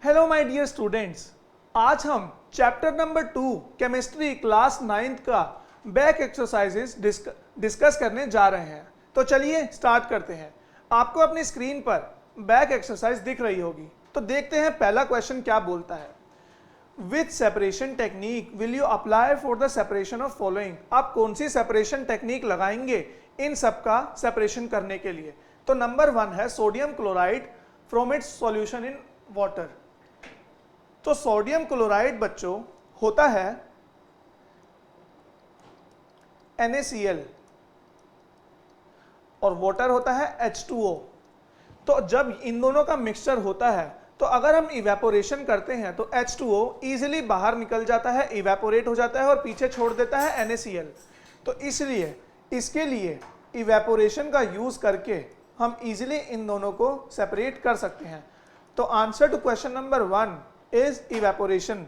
Hello my dear students, आज हम chapter number 2 chemistry class 9th का बैक एक्सरसाइजेस डिस्कस करने जा रहे हैं। तो चलिए स्टार्ट करते हैं। आपको अपनी स्क्रीन पर बैक एक्सरसाइज दिख रही होगी, तो देखते हैं पहला क्वेश्चन क्या बोलता है। Which separation technique will you apply for the separation of following. आप कौन सी सेपरेशन टेक्निक लगाएंगे इन सब का सेपरेशन करने के लिए। तो नंबर 1 है sodium chloride from its solution in water. तो सोडियम क्लोराइड बच्चों होता है NaCl और वाटर होता है H2O। तो जब इन दोनों का मिक्सचर होता है तो अगर हम इवेपोरेशन करते हैं तो H2O इजीली बाहर निकल जाता है, इवेपोरेट हो जाता है और पीछे छोड़ देता है NaCl। तो इसलिए इसके लिए इवेपोरेशन का यूज करके हम इजीली इन दोनों को सेपरेट कर सकते हैं। तो answer to question number 1 is evaporation.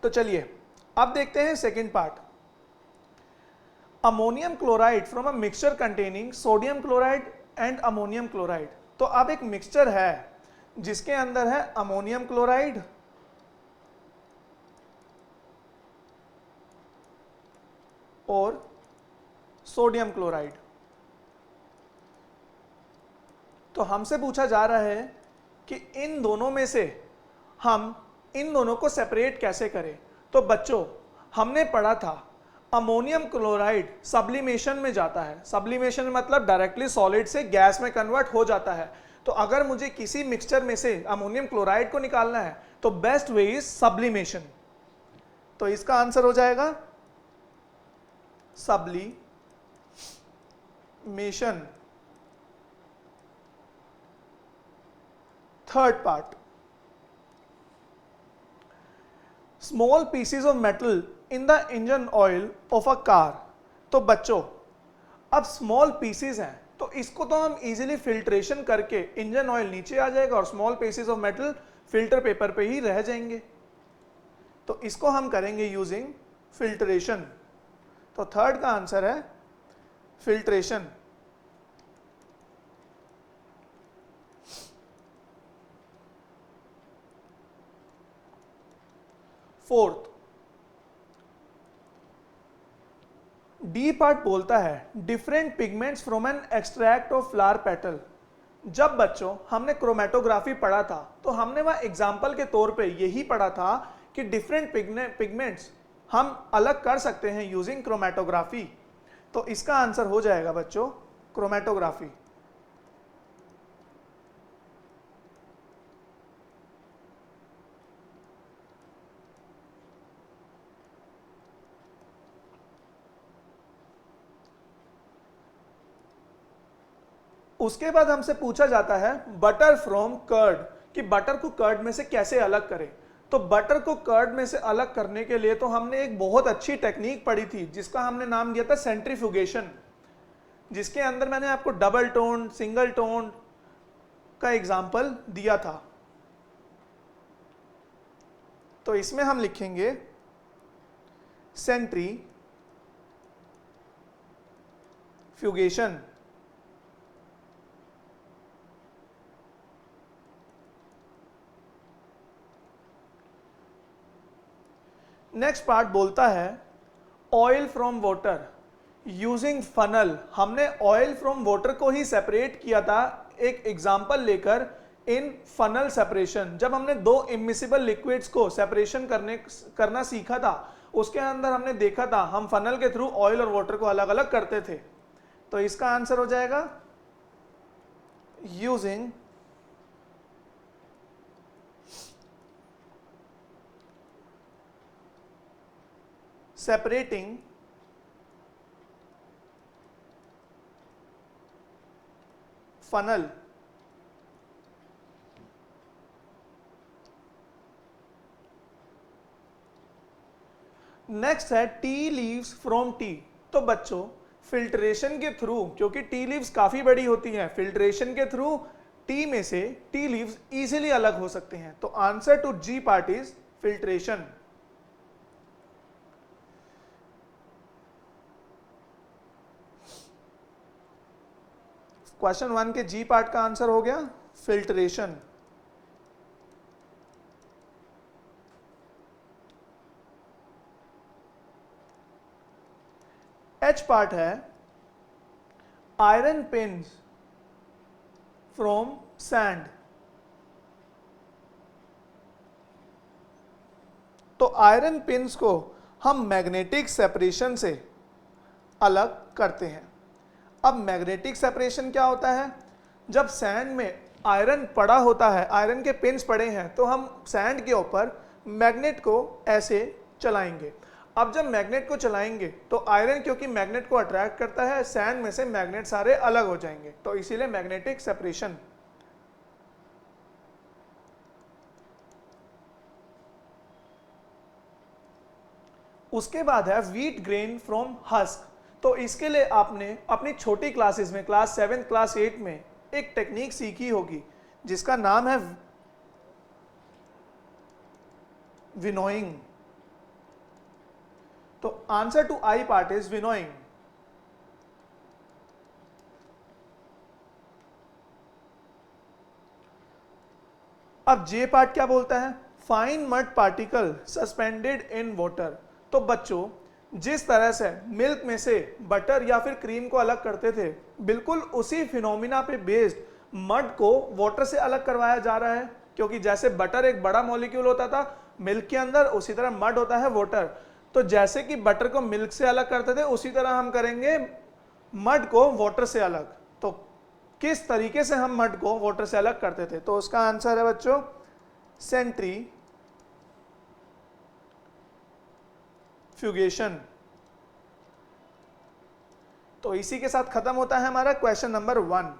तो चलिए अब देखते हैं second part. Ammonium chloride from a mixture containing sodium chloride and ammonium chloride. तो अब एक मिक्सचर है जिसके अंदर है अमोनियम क्लोराइड और सोडियम क्लोराइड। तो हमसे पूछा जा रहा है कि इन दोनों में से हम इन दोनों को सेपरेट कैसे करें। तो बच्चों हमने पढ़ा था अमोनियम क्लोराइड सब्लिमेशन में जाता है। सब्लिमेशन मतलब डायरेक्टली सॉलिड से गैस में कन्वर्ट हो जाता है। तो अगर मुझे किसी मिक्सचर में से अमोनियम क्लोराइड को निकालना है तो बेस्ट वे इज सब्लिमेशन। तो इसका आंसर हो जाएगा sublimation. Third part, small pieces of metal in the engine oil of a car. तो बच्चों अब स्मॉल पीसेस हैं तो इसको तो हम इजीली फिल्ट्रेशन करके इंजन ऑयल नीचे आ जाएगा और small pieces of metal filter paper पे ही रह जाएंगे। तो इसको हम करेंगे यूजिंग फिल्ट्रेशन। तो थर्ड का आंसर है फिल्ट्रेशन। फोर्थ, डी पार्ट बोलता है different pigments from an extract of flower petal. जब बच्चों हमने क्रोमेटोग्राफी पढ़ा था तो हमने वह एग्जाम्पल के तौर पे यही पढ़ा था कि डिफरेंट पिगमेंट्स हम अलग कर सकते हैं यूजिंग क्रोमेटोग्राफी। तो इसका आंसर हो जाएगा बच्चों क्रोमेटोग्राफी। उसके बाद हमसे पूछा जाता है बटर फ्रॉम कर्ड, कि बटर को कर्ड में से कैसे अलग करें। तो बटर को कर्ड में से अलग करने के लिए तो हमने एक बहुत अच्छी टेक्निक पढ़ी थी जिसका हमने नाम दिया था सेंट्रीफ्यूगेशन, जिसके अंदर मैंने आपको डबल टोन सिंगल टोन का एग्जाम्पल दिया था। तो इसमें हम लिखेंगे सेंट्रीफ्यूगेशन। नेक्स्ट पार्ट बोलता है oil from water using funnel. हमने ऑयल फ्रॉम वाटर को ही सेपरेट किया था एक एग्जांपल लेकर इन फनल सेपरेशन। जब हमने दो इमिसिबल लिक्विड्स को सेपरेशन करना सीखा था उसके अंदर हमने देखा था हम फनल के थ्रू ऑयल और वाटर को अलग अलग करते थे। तो इसका आंसर हो जाएगा यूजिंग separating funnel। नेक्स्ट है टी लीव्स फ्रॉम टी। तो बच्चों फिल्ट्रेशन के थ्रू, क्योंकि टी लीव्स काफी बड़ी होती हैं, फिल्ट्रेशन के थ्रू टी में से टी लीव्स इजीली अलग हो सकते हैं। तो answer to G part is filtration. Question 1 के जी पार्ट का आंसर हो गया फिल्ट्रेशन, H पार्ट है आयरन पिन्स फ्रॉम सैंड। तो आयरन पिन्स को हम मैग्नेटिक सेपरेशन से अलग करते हैं। अब मैग्नेटिक सेपरेशन क्या होता है? जब सैंड में आयरन पड़ा होता है, आयरन के पिन्स पड़े हैं, तो हम सैंड के ऊपर मैग्नेट को ऐसे चलाएंगे। अब जब मैग्नेट को चलाएंगे तो आयरन क्योंकि मैग्नेट को अट्रैक्ट करता है, सैंड में से मैग्नेट सारे अलग हो जाएंगे, तो इसीलिए मैग्नेटिक सेपरेशन। उसके बाद है व्हीट ग्रेन फ्रॉम हस्क। तो इसके लिए आपने अपनी छोटी क्लासेस में, क्लास 7 क्लास 8 में एक टेक्निक सीखी होगी जिसका नाम है विनोइंग। तो answer to I part is winnowing. अब जे पार्ट क्या बोलता है? Fine mud particle suspended in water. तो बच्चों, जिस तरह से मिल्क में से बटर या फिर क्रीम को अलग करते थे, बिल्कुल उसी फिनोमिना पे बेस्ड मड को वाटर से अलग करवाया जा रहा है। क्योंकि जैसे बटर एक बड़ा मॉलिक्यूल होता था मिल्क के अंदर, उसी तरह मड होता है वाटर। तो जैसे कि बटर को मिल्क से अलग करते थे, उसी तरह हम करेंगे मड को वाटर से अलग। तो किस तरीके से हम मड को वाटर से अलग करते थे? तो उसका आंसर है बच्चों सेंट्रीफ्यूगेशन। तो इसी के साथ खत्म होता है हमारा क्वेश्चन नंबर 1।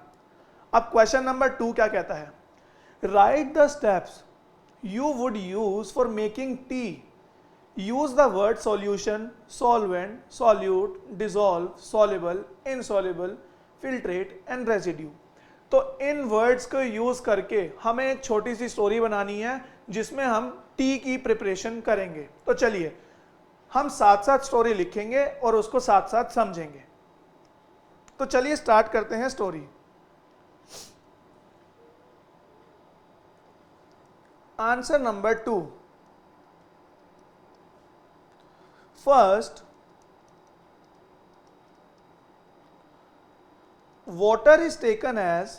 अब क्वेश्चन नंबर 2 क्या कहता है? Right the steps you would use for making tea. Use the word solution, solvent, solute, dissolve, soluble, insoluble, filtrate and residue. तो इन वर्ड्स को यूज करके हमें एक छोटी सी स्टोरी बनानी है जिसमें हम टी की प्रिपरेशन करेंगे। तो चलिए हम साथ साथ स्टोरी लिखेंगे और उसको साथ साथ समझेंगे। तो चलिए स्टार्ट करते हैं story. Answer number 2। First, water is taken as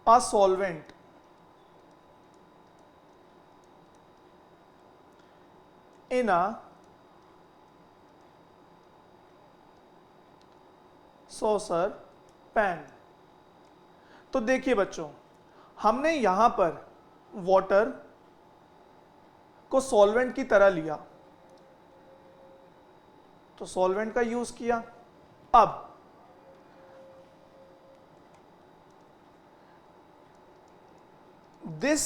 a solvent in a saucer pan। तो देखिए बच्चों, हमने यहां पर वाटर को सॉल्वेंट की तरह लिया, तो सॉल्वेंट का यूज किया। अब दिस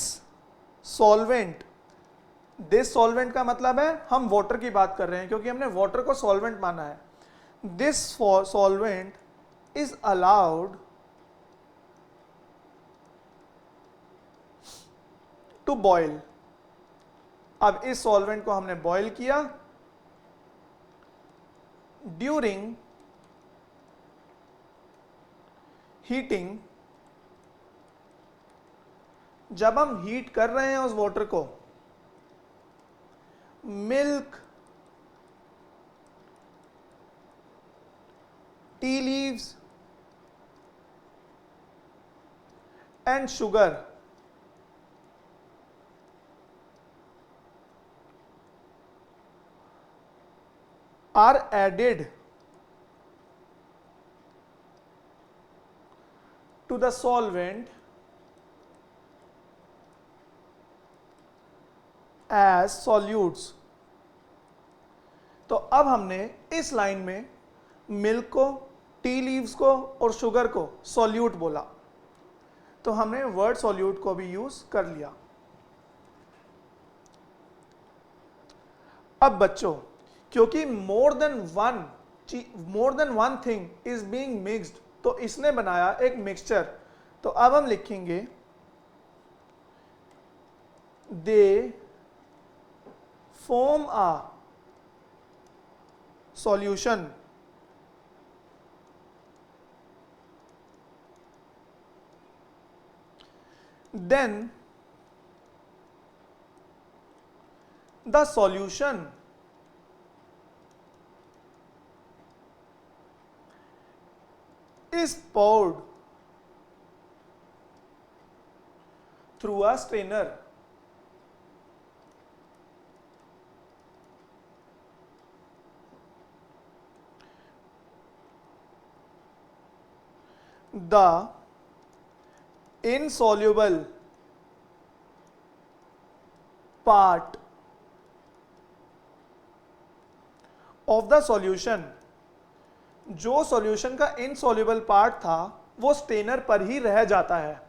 सॉल्वेंट का मतलब है हम वाटर की बात कर रहे हैं क्योंकि हमने वाटर को सॉल्वेंट माना है। This solvent is allowed to boil. अब इस सॉल्वेंट को हमने बॉयल किया। ड्यूरिंग हीटिंग, जब हम हीट कर रहे हैं उस वाटर को, milk, tea leaves and sugar are added to the solvent as solutes। तो अब हमने इस लाइन में मिल्क को, टी लीव्स को और शुगर को सॉल्यूट बोला, तो हमने वर्ड सॉल्यूट को भी यूज कर लिया। अब बच्चों, क्योंकि more than one thing is being mixed, तो इसने बनाया एक मिक्सचर। तो अब हम लिखेंगे they form a solution then the solution is poured through a strainer. The insoluble part of the solution, जो सॉल्यूशन का इनसॉल्युबल पार्ट था वो स्टेनर पर ही रह जाता है,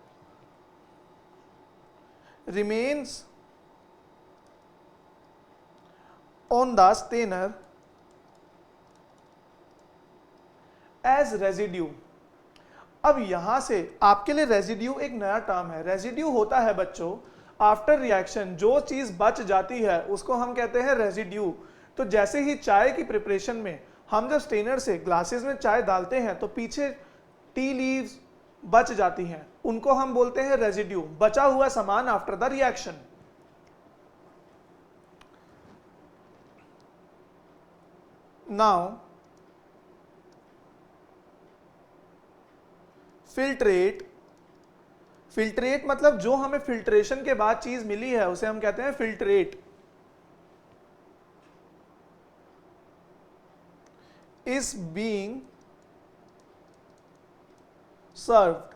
remains on the stainer as residue. अब यहां से आपके लिए रेजिड्यू एक नया टर्म है। रेजिड्यू होता है बच्चों आफ्टर रिएक्शन जो चीज बच जाती है उसको हम कहते हैं रेजिड्यू। तो जैसे ही चाय की प्रिपरेशन में हम जब स्टेनर से ग्लासेस में चाय डालते हैं तो पीछे टी लीव्स बच जाती हैं, उनको हम बोलते हैं रेजिड्यू, बचा हुआ सामान after the reaction. Now filtrate, filtrate मतलब जो हमें फिल्ट्रेशन के बाद चीज मिली है उसे हम कहते हैं फिल्ट्रेट, इज बीइंग सर्व्ड,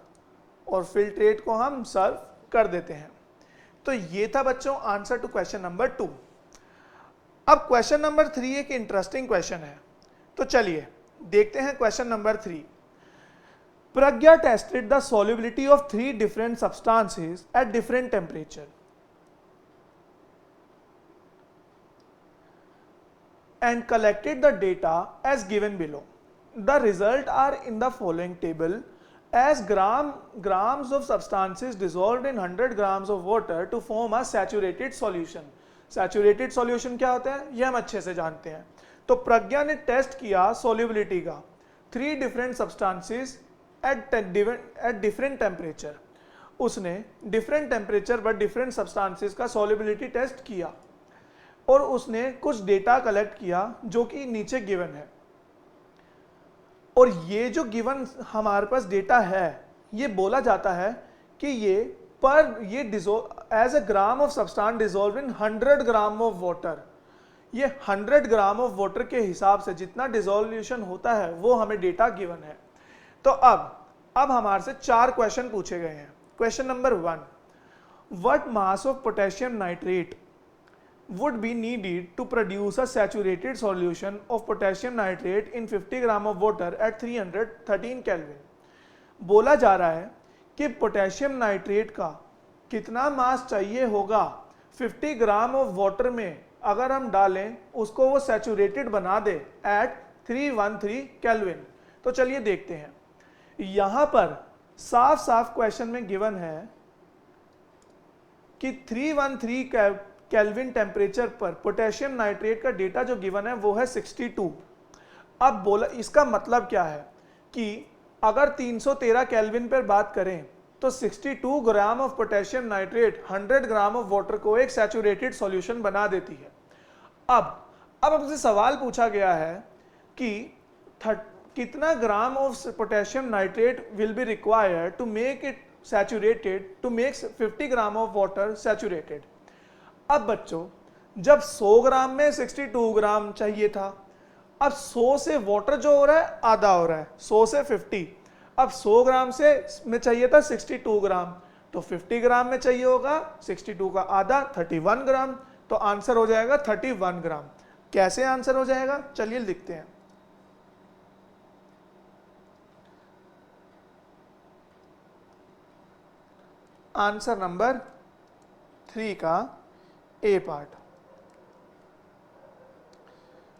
और फिल्ट्रेट को हम सर्व कर देते हैं। तो ये था बच्चों आंसर टू क्वेश्चन नंबर 2। अब क्वेश्चन नंबर 3 एक इंटरेस्टिंग क्वेश्चन है, तो चलिए देखते हैं question number 3। Pragya tested the solubility of 3 different substances at different temperature and collected the data as given below. The results are in the following table as grams of substances dissolved in 100 grams of water to form a saturated solution. Saturated solution क्या होता है ये हम अच्छे से जानते हैं। तो प्रज्ञा ने टेस्ट किया solubility का 3 different substances at different temperature, उसने different temperature but different substances का solubility टेस्ट किया और उसने कुछ डेटा कलेक्ट किया जो कि नीचे गिवन है। और ये जो गिवन हमारे पास डेटा है ये बोला जाता है कि ये as a gram of substance dissolve in 100 gram of water, ये 100 ग्राम ऑफ वाटर के हिसाब से जितना डिसोल्यूशन होता है वो हमें डेटा गिवन है। तो अब हमारे से 4 क्वेश्चन पूछे गए हैं। Question number 1, what mass of potassium nitrate would be needed to produce a saturated solution of potassium nitrate in 50 gram of water at 313 Kelvin। बोला जा रहा है कि पोटेशियम नाइट्रेट का कितना मास चाहिए होगा 50 ग्राम ऑफ वाटर में, अगर हम डालें उसको वो सैचुरेटेड बना दे एट 313 केल्विन। तो चलिए देखते हैं, यहां पर साफ साफ क्वेश्चन में गिवन है कि 313 केल्विन टेम्परेचर पर पोटेशियम नाइट्रेट का डेटा जो गिवन है वो है 62। अब बोला इसका मतलब क्या है कि अगर 313 केल्विन पर बात करें तो 62 ग्राम of potassium nitrate 100 gram of water को एक सैचुरेटेड सॉल्यूशन बना देती है। अब हमसे सवाल पूछा गया है कि कितना gram of potassium nitrate will be required to make it saturated, to make 50 gram of water saturated. अब बच्चों जब 100 ग्राम में 62 ग्राम चाहिए था, अब 100 से वाटर जो हो रहा है आधा हो रहा है, 100 से 50, अब 100 ग्राम से में चाहिए था 62 ग्राम, तो 50 ग्राम में चाहिए होगा 62 का आधा 31 ग्राम, तो आंसर हो जाएगा 31 ग्राम। कैसे आंसर हो जाएगा चलिए लिखते हैं। आंसर नंबर 3 का ए पार्ट,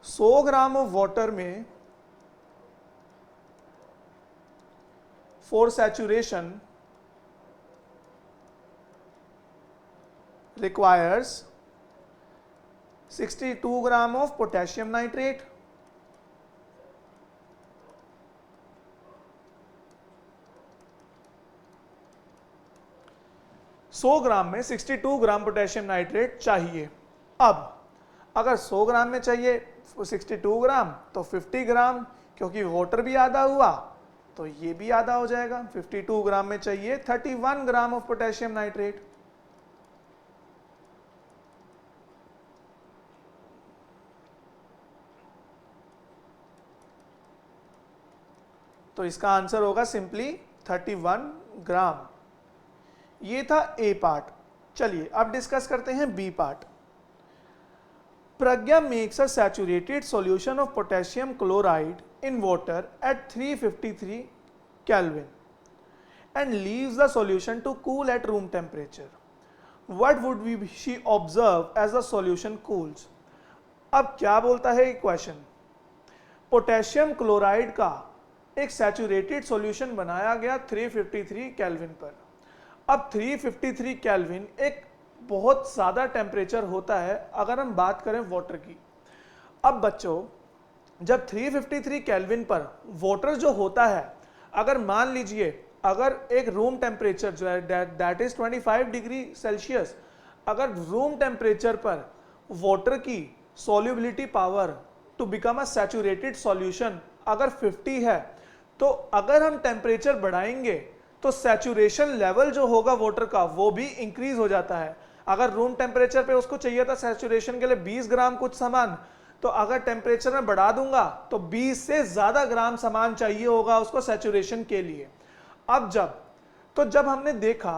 100 ग्राम ऑफ वाटर में for saturation requires 62 gram of potassium nitrate, 100 ग्राम में 62 ग्राम पोटेशियम नाइट्रेट चाहिए। अब अगर 100 ग्राम में चाहिए 62 ग्राम तो 50 ग्राम, क्योंकि वाटर भी आधा हुआ तो ये भी आधा हो जाएगा। 52 ग्राम में चाहिए 31 ग्राम ऑफ पोटेशियम नाइट्रेट। तो इसका आंसर होगा सिंपली 31 ग्राम। ये था ए पार्ट। चलिए अब डिस्कस करते हैं B part. Pragya makes a saturated solution of potassium chloride in water at 353 Kelvin and leaves the solution to cool at room temperature. What would she observe as the solution cools? अब क्या बोलता है question, potassium chloride का एक saturated solution बनाया गया 353 kelvin पर। अब 353 केल्विन एक बहुत ज़्यादा टेम्परेचर होता है अगर हम बात करें वाटर की। अब बच्चों जब 353 केल्विन पर वाटर जो होता है, अगर मान लीजिए अगर एक रूम टेम्परेचर जो है दैट इज 25 डिग्री सेल्सियस, अगर रूम टेम्परेचर पर वाटर की solubility power to become a saturated solution अगर 50 है, तो अगर हम टेम्परेचर बढ़ाएंगे तो सैचुरेशन लेवल जो होगा वाटर का वो भी इंक्रीज हो जाता है। अगर रूम टेम्परेचर पे उसको चाहिए था सैचुरेशन के लिए 20 ग्राम कुछ सामान, तो अगर टेम्परेचर में बढ़ा दूंगा तो 20 से ज्यादा ग्राम सामान चाहिए होगा उसको सैचुरेशन के लिए। अब जब हमने देखा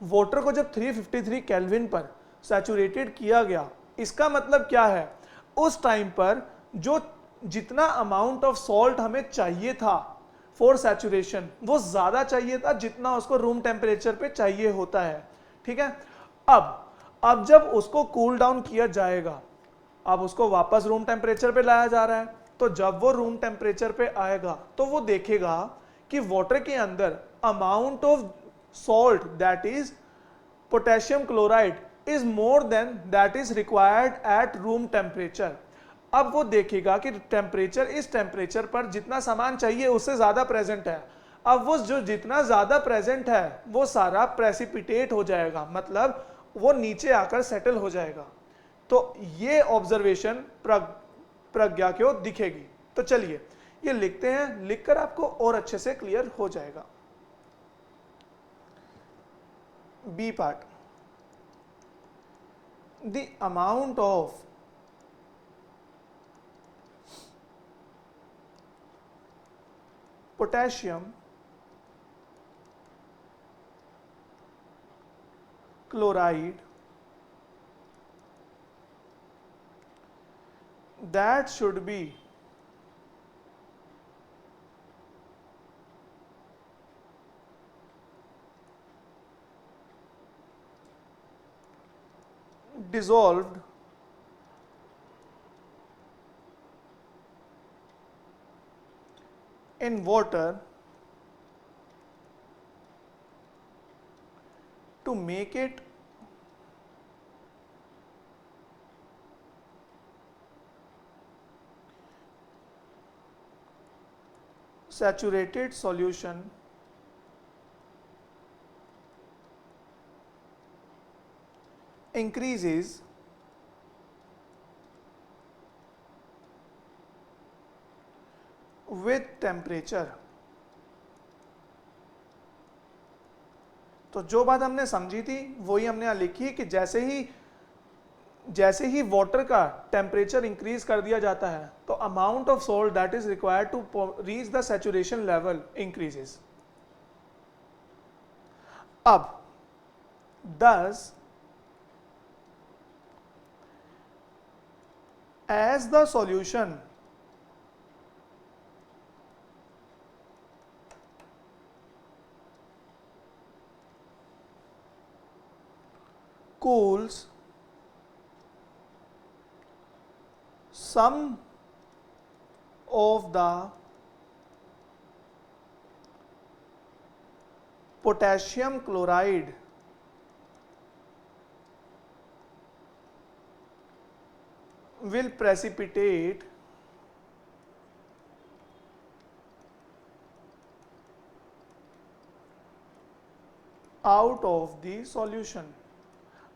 वाटर को जब 353 केल्विन पर सैचुरेटेड किया गया, इसका मतलब क्या है, उस टाइम पर जो जितना अमाउंट ऑफ सॉल्ट हमें चाहिए था फॉर सैचुरेशन वो ज्यादा चाहिए था जितना उसको रूम टेम्परेचर पे चाहिए होता है। ठीक है, अब जब उसको कूल डाउन किया जाएगा, अब उसको वापस रूम टेम्परेचर पे लाया जा रहा है, तो जब वो रूम टेम्परेचर पे आएगा तो वो देखेगा कि वाटर के अंदर amount of salt that is potassium chloride is more than that is required at room temperature. अब वो देखेगा कि टेम्परेचर इस टेम्परेचर पर जितना सामान चाहिए उससे ज्यादा प्रेजेंट है। अब वो जो जितना ज्यादा प्रेजेंट है वो सारा प्रेसिपिटेट हो जाएगा, मतलब वो नीचे आकर सेटल हो जाएगा। तो ये ऑब्जर्वेशन प्रज्ञा को दिखेगी। तो चलिए ये लिखते हैं, लिखकर आपको और अच्छे से क्लियर हो जाएगा। B part, the amount of potassium chloride that should be dissolved in water to make it saturated solution increases with temperature। तो जो बात हमने समझी थी वही हमने यहां लिखी कि जैसे ही वाटर का टेम्परेचर इंक्रीज कर दिया जाता है तो amount of salt that is required to reach the saturation level increases. अब thus as the solution cools, some of the potassium chloride will precipitate out of the solution.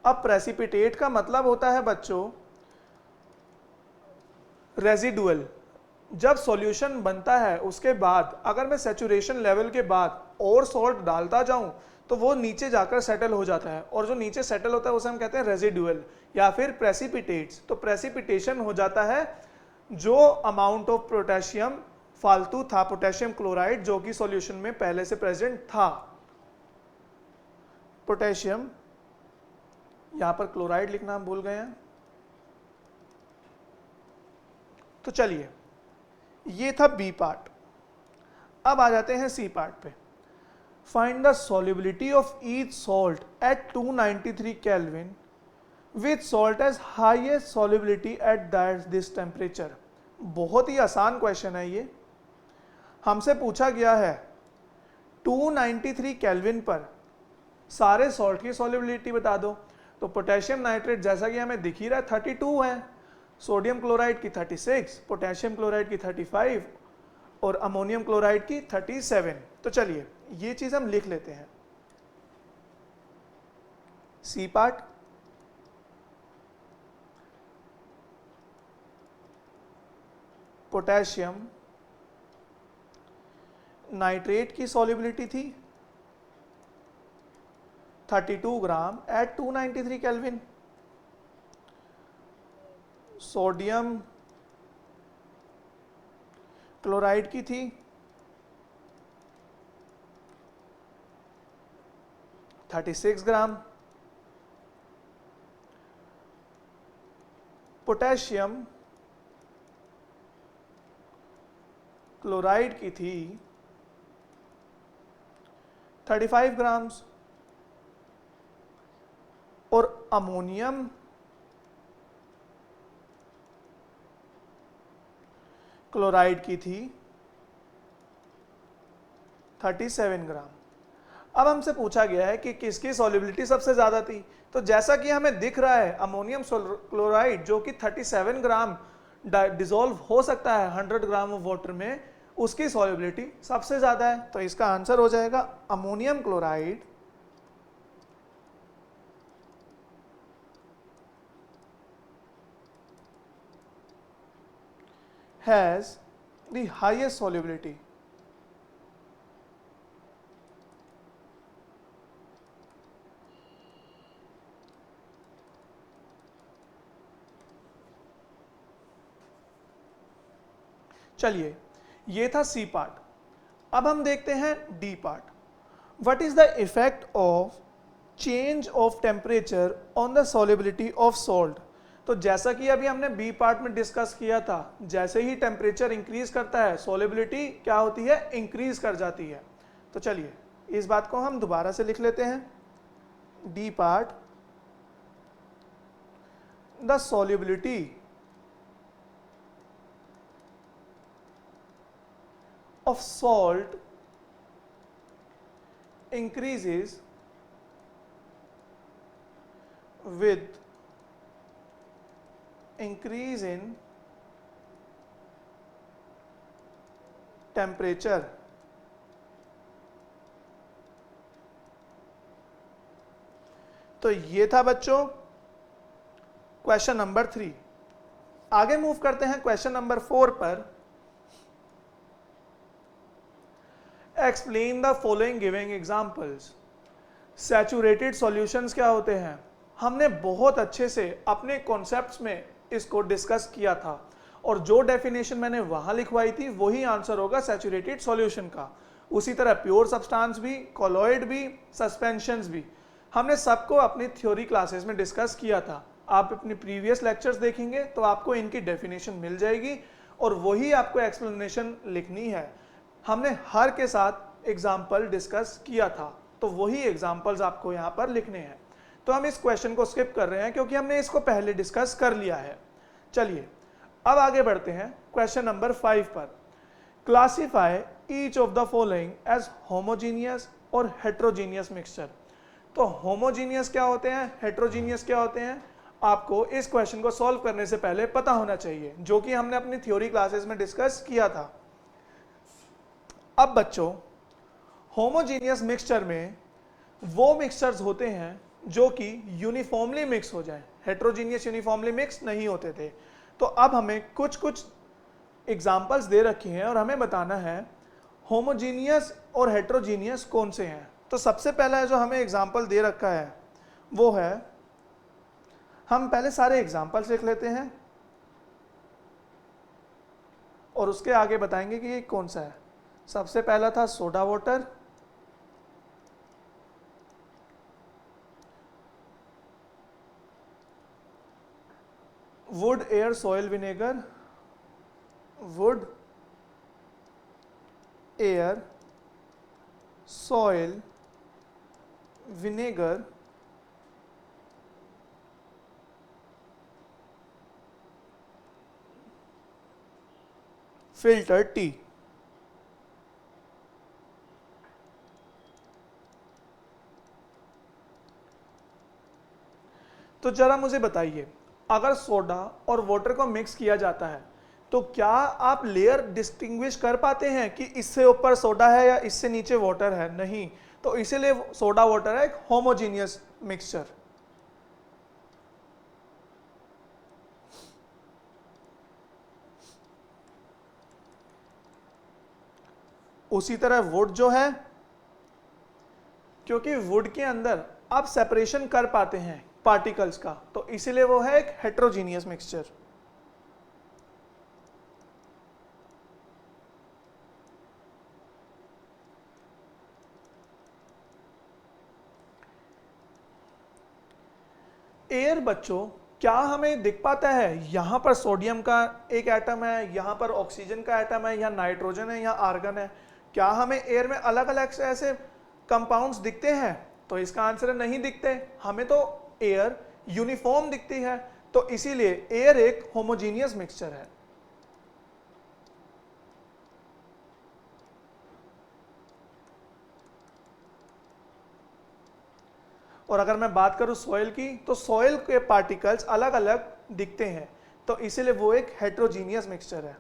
अब precipitate का मतलब होता है बच्चों रेजिडुअल। जब सॉल्यूशन बनता है उसके बाद अगर मैं सैचुरेशन लेवल के बाद और सॉल्ट डालता जाऊं तो वो नीचे जाकर सेटल हो जाता है, और जो नीचे सेटल होता है उसे हम कहते हैं रेजिडुअल या फिर प्रेसिपिटेट्स। तो प्रेसिपिटेशन हो जाता है जो अमाउंट ऑफ पोटेशियम फालतू था, पोटेशियम क्लोराइड जो कि सॉल्यूशन में पहले से प्रेजेंट था। पोटेशियम, यहां पर क्लोराइड लिखना हम भूल गए हैं। तो चलिए, ये था बी पार्ट। अब आ जाते हैं सी पार्ट पे। Find the solubility of each salt at 293 kelvin with salt as highest solubility at that this temperature. बहुत ही आसान क्वेश्चन है ये। हमसे पूछा गया है 293 केल्विन पर सारे सॉल्ट की सॉल्युबिलिटी बता दो। तो पोटेशियम नाइट्रेट जैसा कि हमें दिख ही रहा है 32 है, सोडियम क्लोराइड की 36, पोटेशियम क्लोराइड की 35 और अमोनियम क्लोराइड की 37। तो चलिए ये चीज हम लिख लेते हैं। सी पार्ट, पोटेशियम नाइट्रेट की सॉल्युबिलिटी थी 32 ग्राम एट 293 केल्विन। सोडियम क्लोराइड की थी 36 ग्राम। पोटेशियम क्लोराइड की थी 35 ग्राम्स और अमोनियम क्लोराइड की थी 37 ग्राम। अब हमसे पूछा गया है कि किसकी सॉल्युबिलिटी सबसे ज्यादा थी। तो जैसा कि हमें दिख रहा है अमोनियम क्लोराइड जो कि 37 ग्राम डिसॉल्व हो सकता है 100 ग्राम ऑफ वाटर में, उसकी सॉल्युबिलिटी सबसे ज्यादा है। तो इसका आंसर हो जाएगा ammonium chloride has the highest solubility। चलिए, ये था सी पार्ट। अब हम देखते हैं D part. What is the effect of change of temperature on the solubility of salt. तो जैसा कि अभी हमने बी पार्ट में डिस्कस किया था, जैसे ही टेम्परेचर इंक्रीज करता है सॉल्युबिलिटी क्या होती है, इंक्रीज कर जाती है। तो चलिए इस बात को हम दोबारा से लिख लेते हैं। D part, the solubility of salt increases with increase in temperature। तो ये था बच्चों क्वेश्चन नंबर 3। आगे मूव करते हैं क्वेश्चन नंबर 4 पर। Explain the following giving examples. Saturated solutions क्या होते हैं, हमने बहुत अच्छे से अपने कॉन्सेप्ट्स में इसको डिस्कस किया था, और जो डेफिनेशन मैंने वहां लिखवाई थी वही आंसर होगा सैचुरेटेड सॉल्यूशन का। उसी तरह प्योर सब्सटेंस भी, कॉलॉइड भी, सस्पेंशंस भी, हमने सबको अपनी थ्योरी क्लासेस में डिस्कस किया था। आप अपने प्रीवियस लेक्चर्स देखेंगे तो आपको इनकी डेफिनेशन मिल जाएगी, और वही आपको एक्सप्लेनेशन लिखनी है। हमने हर के साथ एग्जाम्पल डिस्कस किया था, तो वही एग्जाम्पल्स आपको यहाँ पर लिखने हैं। तो हम इस क्वेश्चन को स्किप कर रहे हैं क्योंकि हमने इसको पहले डिस्कस कर लिया है। चलिए अब आगे बढ़ते हैं क्वेश्चन नंबर 5 पर। Classify each of the following as homogeneous और हेट्रोजीनियस मिक्सचर। तो होमोजीनियस क्या होते हैं, हेट्रोजीनियस क्या होते हैं, आपको इस क्वेश्चन को सॉल्व करने से पहले पता होना चाहिए, जो कि हमने अपनी थ्योरी क्लासेस में डिस्कस किया था। अब बच्चों होमोजीनियस मिक्सचर में वो मिक्सचर्स होते हैं जो कि यूनिफॉर्मली मिक्स हो जाएं, हेट्रोजीनियस यूनिफॉर्मली मिक्स नहीं होते थे। तो अब हमें कुछ कुछ एग्जाम्पल्स दे रखी हैं और हमें बताना है होमोजीनियस और हेट्रोजीनियस कौन से हैं। तो सबसे पहला जो हमें एग्जाम्पल दे रखा है वो है, हम पहले सारे एग्जाम्पल्स लिख लेते हैं और उसके आगे बताएंगे कि ये कौन सा है। सबसे पहला था soda water, would air soil vinegar, would air soil vinegar, filter T. तो जरा मुझे बताइए, अगर सोडा और वाटर को मिक्स किया जाता है तो क्या आप लेयर डिस्टिंग्विश कर पाते हैं कि इससे ऊपर सोडा है या इससे नीचे वाटर है? नहीं। तो इसीलिए सोडा वाटर है एक होमोजीनियस मिक्सचर। उसी तरह वुड जो है, क्योंकि वुड के अंदर आप सेपरेशन कर पाते हैं पार्टिकल्स का, तो इसीलिए वो है एक हेट्रोजीनियस मिक्सचर। एयर बच्चों, क्या हमें दिख पाता है यहां पर सोडियम का एक एटम है, यहां पर ऑक्सीजन का एटम है, यहाँ नाइट्रोजन है, यहाँ आर्गन है? क्या हमें एयर में अलग अलग ऐसे कंपाउंड्स दिखते हैं? तो इसका आंसर है नहीं दिखते। हमें तो एयर यूनिफॉर्म दिखती है, तो इसीलिए एयर एक होमोजीनियस मिक्सचर है। और अगर मैं बात करूं सॉइल की, तो सॉइल के पार्टिकल्स अलग अलग दिखते हैं, तो इसीलिए वो एक हेट्रोजीनियस मिक्सचर है।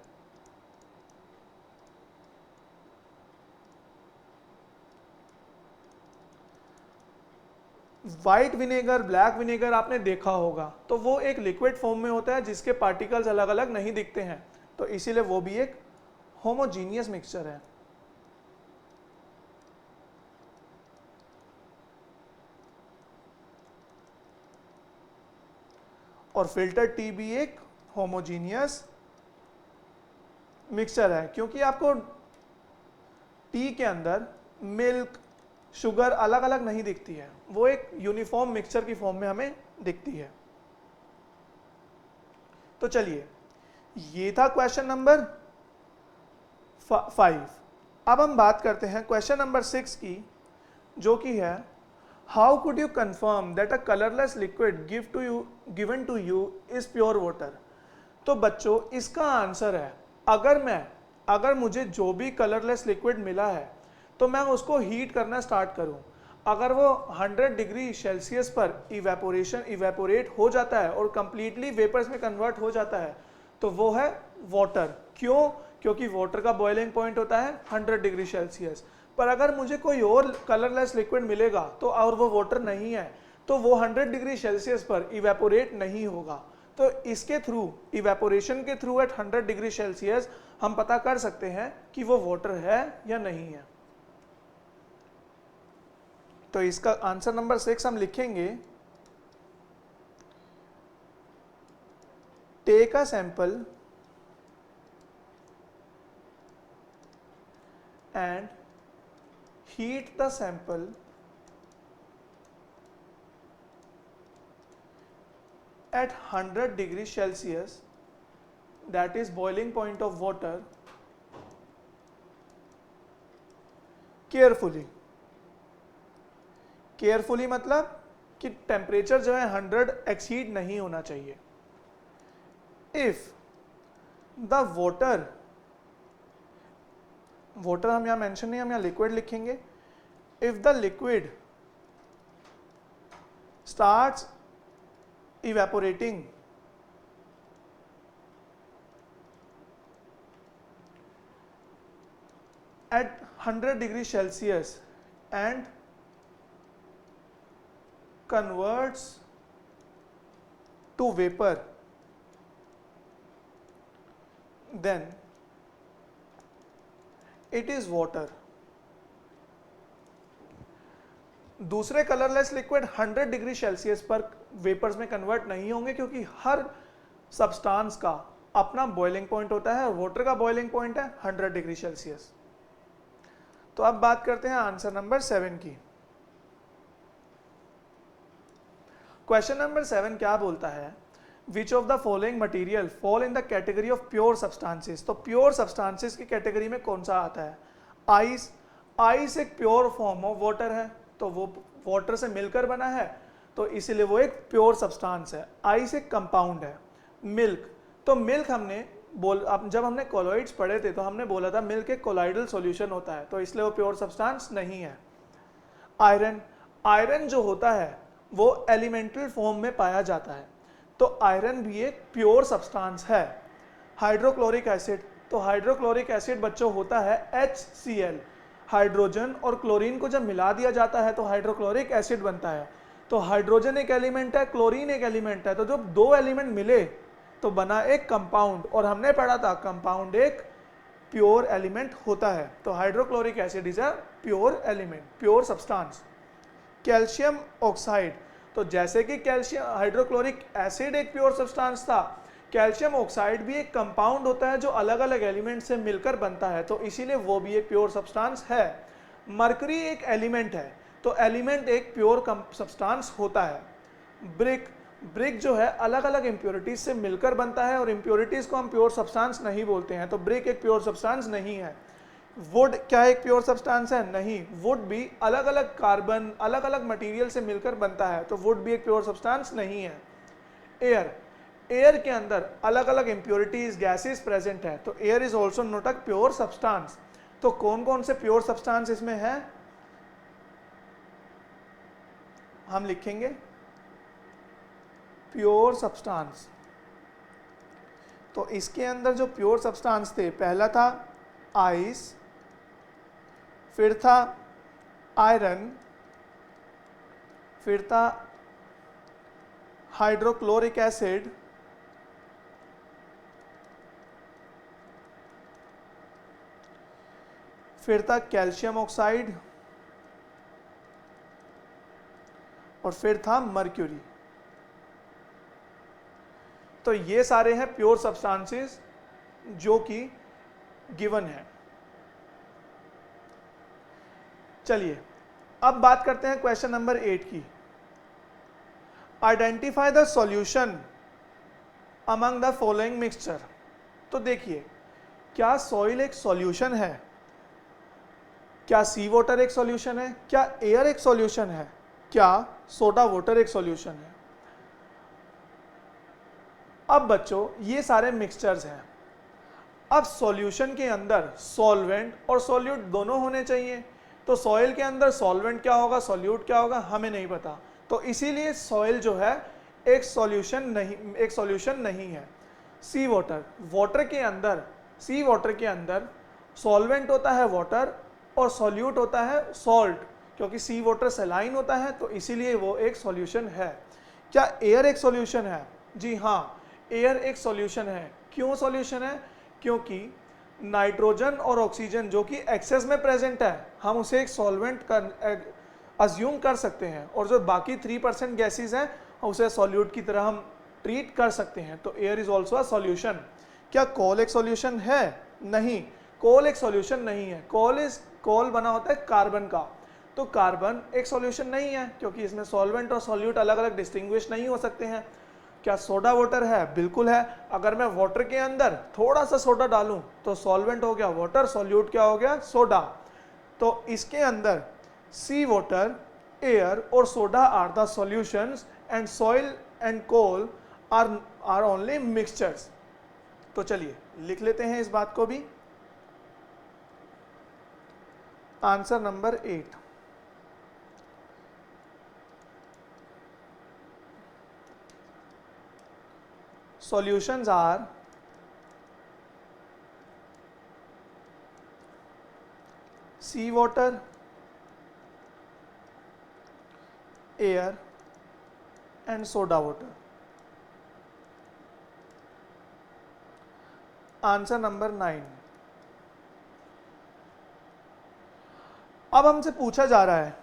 व्हाइट विनेगर, ब्लैक विनेगर आपने देखा होगा, तो वो एक लिक्विड फॉर्म में होता है जिसके पार्टिकल्स अलग अलग नहीं दिखते हैं, तो इसीलिए वो भी एक होमोजीनियस मिक्सचर है। और फिल्टर टी भी एक होमोजीनियस मिक्सचर है, क्योंकि आपको टी के अंदर मिल्क, शुगर अलग अलग नहीं दिखती है, वो एक यूनिफॉर्म मिक्सचर की फॉर्म में हमें दिखती है। तो चलिए, ये था क्वेश्चन नंबर 5। अब हम बात करते हैं क्वेश्चन नंबर 6 की, जो कि है how could you confirm that a colourless liquid given to you is pure water. तो बच्चों, इसका आंसर है, अगर मुझे जो भी कलरलेस लिक्विड मिला है तो मैं उसको हीट करना स्टार्ट करूं, अगर वो 100 डिग्री सेल्सियस पर इवेपोरेट हो जाता है और कंप्लीटली वेपर्स में कन्वर्ट हो जाता है, तो वो है वाटर। क्यों? क्योंकि वाटर का बॉइलिंग पॉइंट होता है 100 डिग्री सेल्सियस। पर अगर मुझे कोई और कलरलेस लिक्विड मिलेगा तो और वो वाटर नहीं है, तो वो 100 डिग्री सेल्सियस पर इवेपोरेट नहीं होगा। तो इसके थ्रू, इवेपोरेशन के थ्रू एट 100 डिग्री सेल्सियस हम पता कर सकते हैं कि वो वाटर है या नहीं है। तो इसका आंसर नंबर 6 हम लिखेंगे, take a sample and heat the sample at 100 degree Celsius, that is boiling point of water, carefully मतलब कि टेम्परेचर जो है 100 एक्सीड नहीं होना चाहिए। इफ द वाटर हम यहाँ मेंशन नहीं, हम यहाँ लिक्विड लिखेंगे। If the liquid starts evaporating at 100 degree Celsius and converts to vapor, then it is water. दूसरे कलरलेस लिक्विड 100 डिग्री सेल्सियस पर वेपर्स में कन्वर्ट नहीं होंगे, क्योंकि हर सब्सटेंस का अपना बॉइलिंग पॉइंट होता है और वाटर का बॉइलिंग पॉइंट है 100 डिग्री सेल्सियस। तो अब बात करते हैं आंसर नंबर 7 की। क्वेश्चन नंबर 7 क्या बोलता है, which of the following material fall in the category of pure substances. तो प्योर सब्सटेंसेस की कैटेगरी में कौन सा आता है? आइस। आइस एक प्योर फॉर्म ऑफ वाटर है, तो वो वाटर से मिलकर बना है, तो इसीलिए वो एक प्योर सब्सटेंस है। आइस एक कंपाउंड है। मिल्क, तो मिल्क हमने जब हमने कोलॉइड्स पढ़े थे तो हमने बोला था मिल्क एक कोलॉइडल सॉल्यूशन होता है, तो इसलिए वो प्योर सब्सटेंस नहीं है। आयरन, आयरन जो होता है वो एलिमेंटल फॉर्म में पाया जाता है, तो आयरन भी एक प्योर सब्सटेंस है। हाइड्रोक्लोरिक एसिड, तो हाइड्रोक्लोरिक एसिड बच्चों होता है HCl। हाइड्रोजन और क्लोरीन को जब मिला दिया जाता है तो हाइड्रोक्लोरिक एसिड बनता है। तो हाइड्रोजन एक एलिमेंट है, क्लोरीन एक एलिमेंट है, तो जब दो एलिमेंट मिले तो बना एक कंपाउंड, और हमने पढ़ा था कंपाउंड एक प्योर एलिमेंट होता है। तो hydrochloric acid is a pure element, pure substance. Calcium oxide, तो जैसे कि कैल्शियम हाइड्रोक्लोरिक एसिड एक प्योर सब्सटेंस था, कैल्शियम ऑक्साइड भी एक कंपाउंड होता है जो अलग अलग एलिमेंट से मिलकर बनता है, तो इसीलिए वो भी एक प्योर सब्सटेंस है। मरकरी एक एलिमेंट है, तो एलिमेंट एक प्योर सब्सटेंस होता है। ब्रिक, ब्रिक जो है अलग अलग इंप्योरिटीज से मिलकर बनता है और इंप्योरिटीज को हम प्योर सब्सटेंस नहीं बोलते हैं, तो ब्रिक एक प्योर सब्सटेंस नहीं है। वुड क्या एक प्योर सब्सटेंस है? नहीं, वुड भी अलग अलग कार्बन अलग अलग मटेरियल से मिलकर बनता है, तो वुड भी एक प्योर सब्सटेंस नहीं है। एयर, एयर के अंदर अलग अलग इंप्योरिटीज गैसेस प्रेजेंट है, तो air is also not a pure substance. तो कौन कौन से प्योर सब्सटेंस इसमें है हम लिखेंगे? प्योर सब्सटेंस, तो इसके अंदर जो प्योर सब्सटेंस थे, पहला था आइस, फिर था आयरन, फिर था हाइड्रोक्लोरिक एसिड, फिर था कैल्शियम ऑक्साइड, और फिर था मर्क्यूरी। तो ये सारे हैं प्योर सब्सटेंसेस जो कि गिवन है। चलिए अब बात करते हैं क्वेश्चन नंबर 8 की। Identify the solution among the following mixture. तो देखिए, क्या सॉइल एक सॉल्यूशन है? क्या सी वाटर एक सॉल्यूशन है? क्या एयर एक सॉल्यूशन है? क्या सोडा वाटर एक सॉल्यूशन है? अब बच्चों ये सारे मिक्सचर्स हैं। अब सॉल्यूशन के अंदर सॉल्वेंट और सॉल्यूट दोनों होने चाहिए, तो सॉइल के अंदर सॉल्वेंट क्या होगा, सॉल्यूट क्या होगा, हमें नहीं पता, तो इसीलिए सॉइल जो है एक सॉल्यूशन नहीं है। सी वाटर, वाटर के अंदर, सी वाटर के अंदर सॉल्वेंट होता है वाटर और सॉल्यूट होता है सॉल्ट, क्योंकि सी वाटर सलाइन होता है, तो इसीलिए वो एक सॉल्यूशन है। क्या एयर एक सॉल्यूशन है? जी हाँ, एयर एक सॉल्यूशन है। क्यों सॉल्यूशन है? क्योंकि नाइट्रोजन और ऑक्सीजन जो कि एक्सेस में प्रेजेंट है, हम उसे एक सॉल्वेंट अज्यूम कर सकते हैं, और जो बाकी 3% गैसेस हैं उसे सॉल्यूट की तरह हम ट्रीट कर सकते हैं, तो air is also a solution. क्या कोल एक सॉल्यूशन है? नहीं, कोल एक सॉल्यूशन नहीं है। कोल बना होता है कार्बन का, तो कार्बन एक सॉल्यूशन नहीं है, क्योंकि इसमें सॉल्वेंट और सॉल्यूट अलग अलग डिस्टिंग्विश नहीं हो सकते हैं। क्या सोडा वाटर है? बिल्कुल है। अगर मैं वाटर के अंदर थोड़ा सा सोडा डालूं तो सॉल्वेंट हो गया वाटर, सॉल्यूट क्या हो गया, सोडा। तो इसके अंदर सी वाटर, एयर और soda are the solutions and soil and coal are only mixtures. तो चलिए लिख लेते हैं इस बात को भी। Answer number 8, solutions are sea water, air and soda water. Answer number 9। अब हमसे पूछा जा रहा है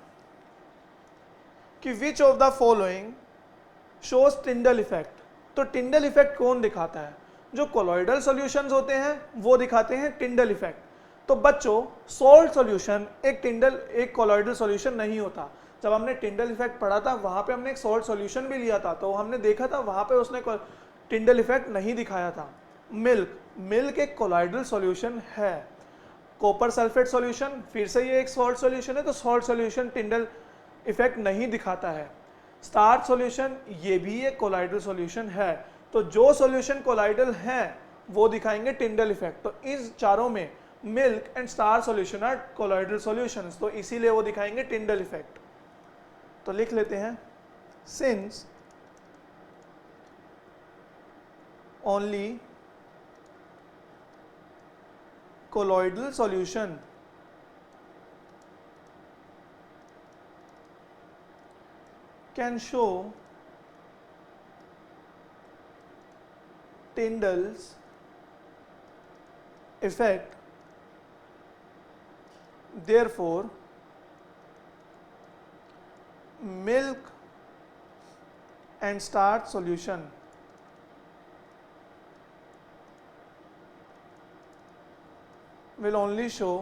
कि which of the following shows Tyndall effect. तो टिंडल इफेक्ट कौन दिखाता है? जो कोलॉइडल सॉल्यूशंस होते हैं वो दिखाते हैं टिंडल इफेक्ट। तो बच्चों सॉल्ट सॉल्यूशन एक कोलॉइडल सॉल्यूशन नहीं होता। जब हमने टिंडल इफेक्ट पढ़ा था वहां पे हमने एक सॉल्ट सॉल्यूशन भी लिया था, तो हमने देखा था वहां पे उसने टिंडल इफेक्ट नहीं दिखाया था। मिल्क एक कोलॉइडल सॉल्यूशन है। कॉपर सल्फेट सॉल्यूशन फिर से ये एक सॉल्ट सॉल्यूशन है, तो सॉल्ट सॉल्यूशन टिंडल इफेक्ट नहीं दिखाता है। स्टार्च सॉल्यूशन ये भी एक कोलॉइडल सॉल्यूशन है, तो जो सॉल्यूशन कोलॉइडल है वो दिखाएंगे टिंडल इफेक्ट। तो इस चारों में milk and starch solution are colloidal solutions, तो इसीलिए वो दिखाएंगे टिंडल इफेक्ट। तो लिख लेते हैं, since only colloidal solution can show Tyndall's effect, therefore milk and starch solution will only show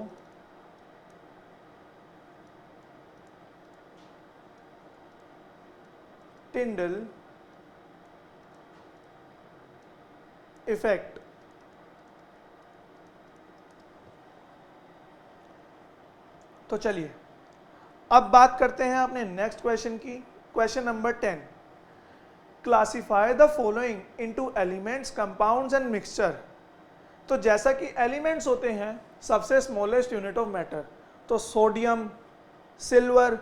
Tyndall effect। तो चलिए अब बात करते हैं अपने नेक्स्ट क्वेश्चन की। Question number 10, classify the following into elements, compounds and mixture. तो जैसा कि एलिमेंट्स होते हैं सबसे स्मॉलेस्ट यूनिट ऑफ मैटर, तो sodium, silver,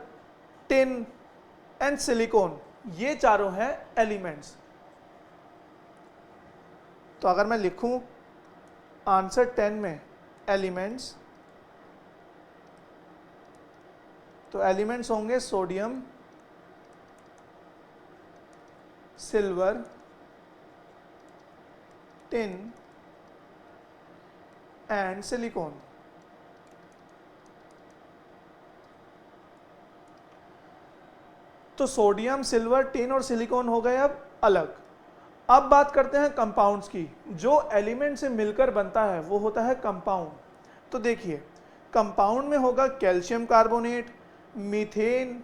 tin and silicon, ये चारों हैं एलिमेंट्स। तो अगर मैं लिखूं आंसर 10 में एलिमेंट्स, तो एलिमेंट्स होंगे sodium, silver, tin and silicon. तो सोडियम, सिल्वर, टिन और सिलिकॉन हो गए अब अलग। अब बात करते हैं कंपाउंड्स की। जो एलिमेंट से मिलकर बनता है वो होता है कंपाउंड। तो देखिए कंपाउंड में होगा calcium carbonate, methane,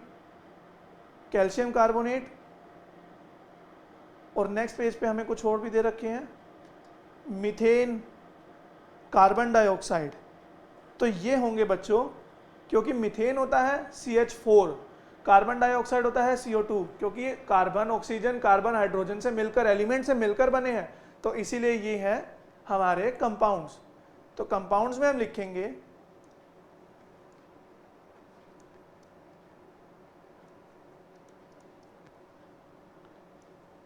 calcium carbonate, और नेक्स्ट पेज पे हमें कुछ और भी दे रखे हैं, मीथेन, कार्बन डाइऑक्साइड। तो ये होंगे बच्चों, क्योंकि मीथेन होता है CH4, कार्बन डाइऑक्साइड होता है CO2, क्योंकि कार्बन ऑक्सीजन कार्बन हाइड्रोजन से मिलकर, एलिमेंट से मिलकर बने हैं, तो इसीलिए ये है हमारे कंपाउंड्स। तो कंपाउंड्स में हम लिखेंगे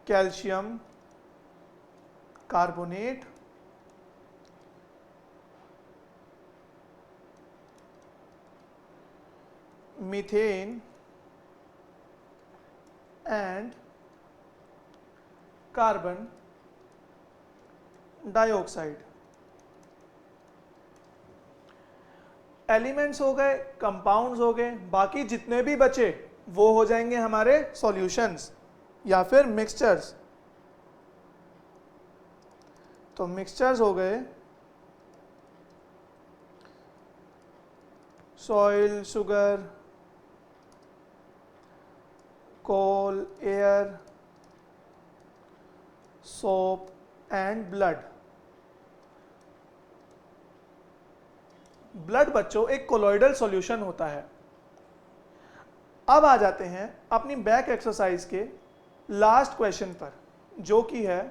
calcium carbonate, methane and carbon dioxide. Elements हो गए, कंपाउंड्स हो गए, बाकी जितने भी बचे वो हो जाएंगे हमारे सॉल्यूशंस या फिर मिक्सचर्स। तो मिक्सचर्स हो गए soil, sugar, coal, air, soap and blood. Blood बच्चों एक कोलॉइडल सॉल्यूशन होता है। अब आ जाते हैं अपनी बैक एक्सरसाइज के लास्ट क्वेश्चन पर, जो कि है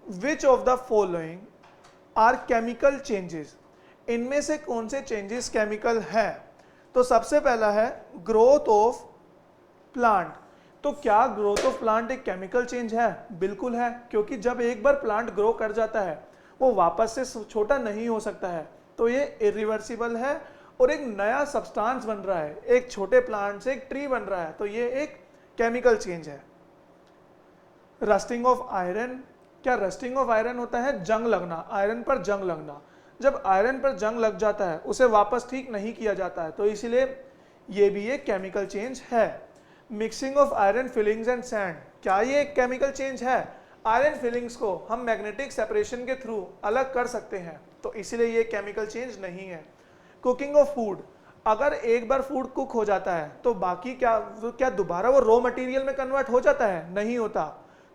which of the following are chemical changes. इनमें से कौन से चेंजेस केमिकल हैं? तो सबसे पहला है ग्रोथ ऑफ प्लांट। तो क्या ग्रोथ ऑफ प्लांट एक केमिकल चेंज है? बिल्कुल है, क्योंकि जब एक बार प्लांट ग्रो कर जाता है वो वापस से छोटा नहीं हो सकता है, तो ये इरिवर्सिबल है और एक नया सब्सटेंस बन रहा है, एक छोटे प्लांट से एक ट्री बन रहा है, तो ये एक केमिकल चेंज है। रस्टिंग ऑफ आयरन, क्या रस्टिंग ऑफ आयरन होता है? जंग लगना, आयरन पर जंग लगना। जब आयरन पर जंग लग जाता है उसे वापस ठीक नहीं किया जाता है, तो इसीलिए ये भी एक केमिकल चेंज है। Mixing of iron filings and sand, क्या ये एक केमिकल चेंज है? आयरन फिलिंग्स को हम मैग्नेटिक सेपरेशन के थ्रू अलग कर सकते हैं, तो इसीलिए ये केमिकल चेंज नहीं है। कुकिंग ऑफ फूड, अगर एक बार फूड कुक हो जाता है तो बाकी क्या दोबारा वो रॉ मटेरियल में कन्वर्ट हो जाता है? नहीं होता,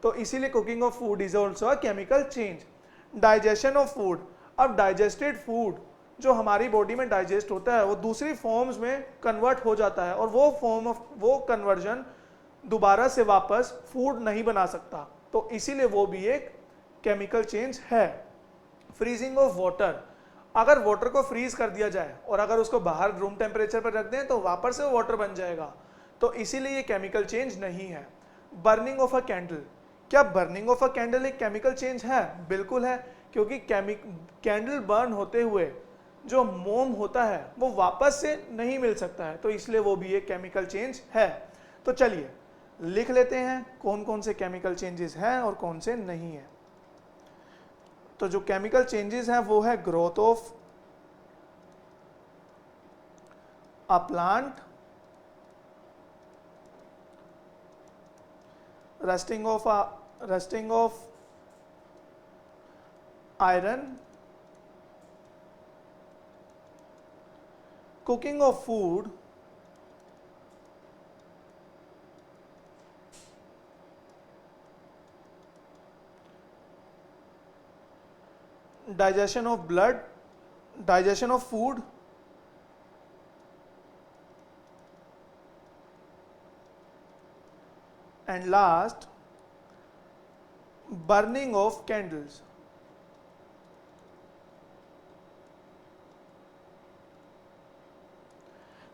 तो इसीलिए cooking of food is also a chemical change. Digestion of food, अब डाइजेस्टेड फूड जो हमारी बॉडी में डाइजेस्ट होता है वो दूसरी फॉर्म्स में कन्वर्ट हो जाता है और वो कन्वर्जन दोबारा से वापस फूड नहीं बना सकता, तो इसीलिए वो भी एक केमिकल चेंज है। फ्रीजिंग ऑफ वाटर, अगर वाटर को फ्रीज कर दिया जाए और अगर उसको बाहर रूम टेम्परेचर पर रख दें तो वापस से वो वाटर बन जाएगा, तो इसीलिए ये केमिकल चेंज नहीं है। बर्निंग ऑफ अ कैंडल, क्या बर्निंग ऑफ अ कैंडल एक केमिकल चेंज है? बिल्कुल है, क्योंकि कैंडल बर्न होते हुए जो मोम होता है वो वापस से नहीं मिल सकता है, तो इसलिए वो भी एक केमिकल चेंज है। तो चलिए लिख लेते हैं कौन कौन से केमिकल चेंजेस हैं और कौन से नहीं है। तो जो केमिकल चेंजेस हैं वो है growth of a plant, rusting of iron, cooking of food, digestion of blood, digestion of food, and last burning of candles।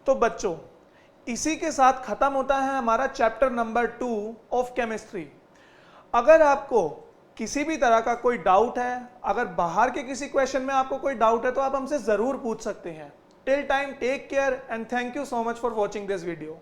तो बच्चों इसी के साथ खत्म होता है हमारा चैप्टर नंबर 2 ऑफ केमिस्ट्री। अगर आपको किसी भी तरह का कोई डाउट है, अगर बाहर के किसी क्वेश्चन में आपको कोई डाउट है तो आप हमसे जरूर पूछ सकते हैं। Till time take care and thank you so much for watching this video.